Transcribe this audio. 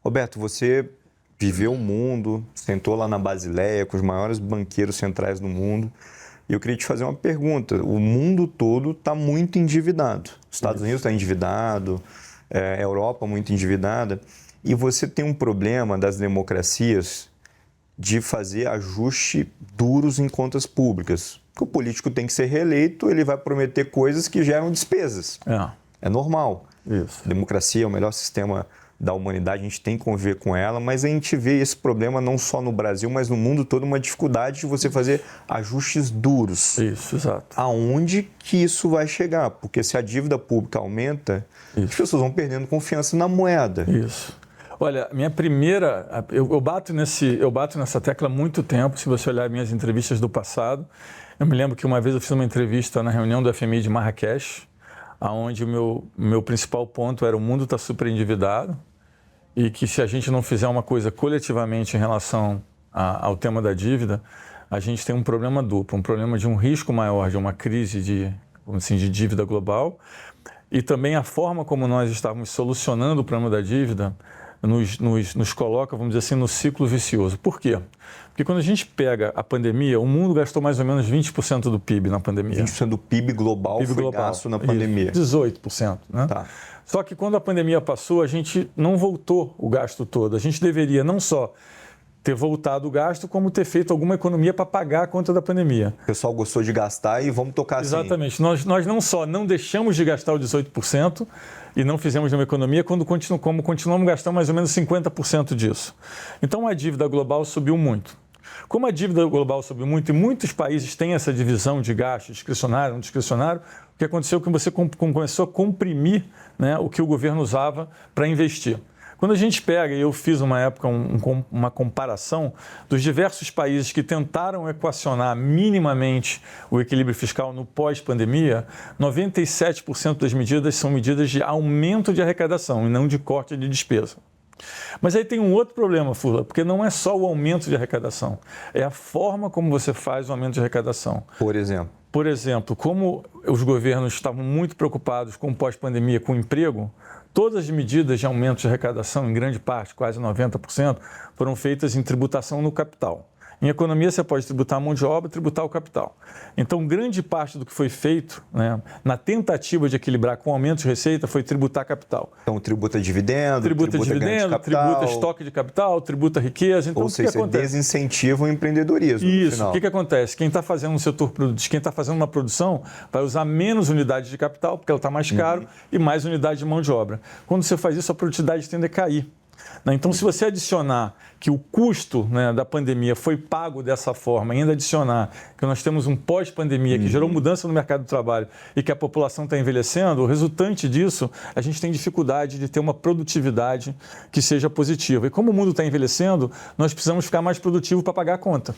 Roberto, você viveu o mundo, sentou lá na Basileia com os maiores banqueiros centrais do mundo. E eu queria te fazer uma pergunta. O mundo todo está muito endividado. Os Estados Unidos está endividado, a Europa muito endividada. E você tem um problema das democracias de fazer ajuste duros em contas públicas. Porque o político tem que ser reeleito, ele vai prometer coisas que geram despesas. É normal. Isso. A democracia é o melhor sistema da humanidade, a gente tem que conviver com ela, mas a gente vê esse problema não só no Brasil, mas no mundo todo, uma dificuldade de você fazer ajustes duros. Isso, exato. Aonde que isso vai chegar? Porque se a dívida pública aumenta, as pessoas vão perdendo confiança na moeda. Isso. Olha, minha primeira... Eu bato nessa tecla há muito tempo, se você olhar minhas entrevistas do passado. Eu me lembro que uma vez eu fiz uma entrevista na reunião do FMI de Marrakech, onde o meu principal ponto era o mundo está super endividado e que se a gente não fizer uma coisa coletivamente em relação ao tema da dívida, a gente tem um problema duplo, um problema de um risco maior de uma crise de dívida global e também a forma como nós estávamos solucionando o problema da dívida nos coloca, vamos dizer assim, no ciclo vicioso. Por quê? Porque quando a gente pega a pandemia, o mundo gastou mais ou menos 20% do PIB na pandemia. 20% do PIB global foi gasto na pandemia. 18%. Né? Tá. Só que quando a pandemia passou, a gente não voltou o gasto todo. A gente deveria não só ter voltado o gasto, como ter feito alguma economia para pagar a conta da pandemia. O pessoal gostou de gastar e vamos tocar assim. Exatamente. Nós não só não deixamos de gastar o 18% e não fizemos nenhuma economia, como continuamos gastando mais ou menos 50% disso. Então a dívida global subiu muito. Como a dívida global subiu muito e muitos países têm essa divisão de gasto discricionário, não discricionário, o que aconteceu é que você começou a comprimir, né, o que o governo usava para investir. Quando a gente pega, e eu fiz uma época uma comparação dos diversos países que tentaram equacionar minimamente o equilíbrio fiscal no pós-pandemia, 97% das medidas são medidas de aumento de arrecadação e não de corte de despesa. Mas aí tem um outro problema, Fula, porque não é só o aumento de arrecadação, é a forma como você faz o aumento de arrecadação. Por exemplo? Por exemplo, como os governos estavam muito preocupados com o pós-pandemia, com o emprego, todas as medidas de aumento de arrecadação, em grande parte, quase 90%, foram feitas em tributação no capital. Em economia, você pode tributar a mão de obra e tributar o capital. Então, grande parte do que foi feito, né, na tentativa de equilibrar com o aumento de receita foi tributar capital. Então, tributa dividendo, tributa capital, estoque de capital, tributa riqueza. Então, ou seja, você desincentiva o empreendedorismo. Isso. O que acontece? Quem está fazendo um setor produtivo, quem está fazendo uma produção, vai usar menos unidades de capital, porque ela está mais caro, e mais unidades de mão de obra. Quando você faz isso, a produtividade tende a cair. Então, se você adicionar que o custo, né, da pandemia foi pago dessa forma, e ainda adicionar que nós temos um pós-pandemia que gerou mudança no mercado do trabalho e que a população está envelhecendo, o resultante disso, a gente tem dificuldade de ter uma produtividade que seja positiva. E como o mundo está envelhecendo, nós precisamos ficar mais produtivo para pagar a conta.